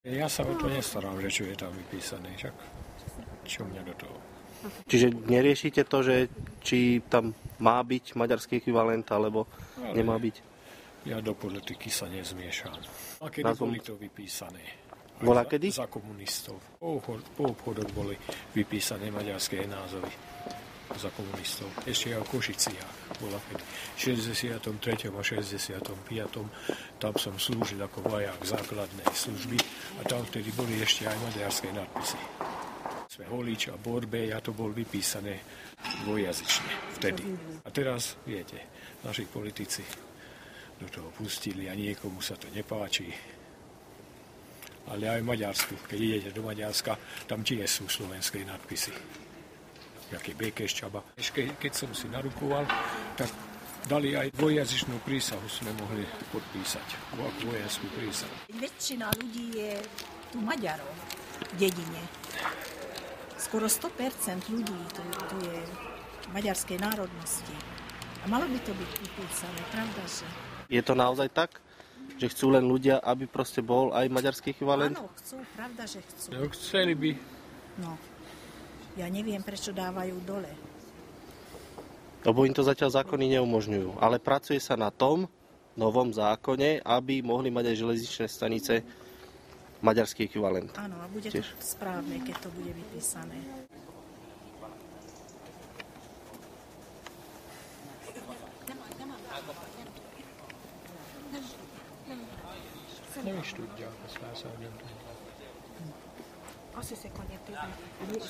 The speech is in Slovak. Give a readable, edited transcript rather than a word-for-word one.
Ja sa o to nestarám, že čo je tam vypísané, však čo mňa do toho. Čiže neriešite to, že či tam má byť maďarský ekvivalent, alebo nemá byť? Ja do politiky sa nezmiešam. A kedy boli to vypísané? Bola kedy? Za komunistov. Po obchodoch boli vypísané maďarské názvy za komunistov. Ešte aj v Košiciach bola kedy. V 63. a 65. Tam som slúžil ako vojak základnej služby a tam vtedy boli ešte aj maďarské nadpisy. Sme Holič a Borbej a to bol vypísané dvojjazyčne vtedy. A teraz, viete, naši politici do toho pustili a niekomu sa to nepáči. Ale aj v Maďarsku, keď idete do Maďarska, tam tiež sú slovenské nadpisy. Jaký Békéscsaba. Keď som si narukoval, tak dali aj dvojjazyčnú prísahu, sme mohli podpísať. Vojenskú prísahu. Väčšina ľudí je tu Maďarov v dedine. Skoro 100% ľudí tu je maďarskej národnosti. A malo by to byť vypísané, pravda, že? Je to naozaj tak? Že chcú len ľudia, aby proste bol aj maďarský ekvivalent? Áno, chcú, pravda, že chcú. No, chceli by. No, ja neviem, prečo dávajú dole. Lebo im to zatiaľ zákony neumožňujú. Ale pracuje sa na tom novom zákone, aby mohli mať aj železničné stanice maďarský ekvivalent. Áno, a bude tiež to správne, keď to bude vypísané. Nem is tudják, azt felszállni. Azt hiszik, hogy érték, hogy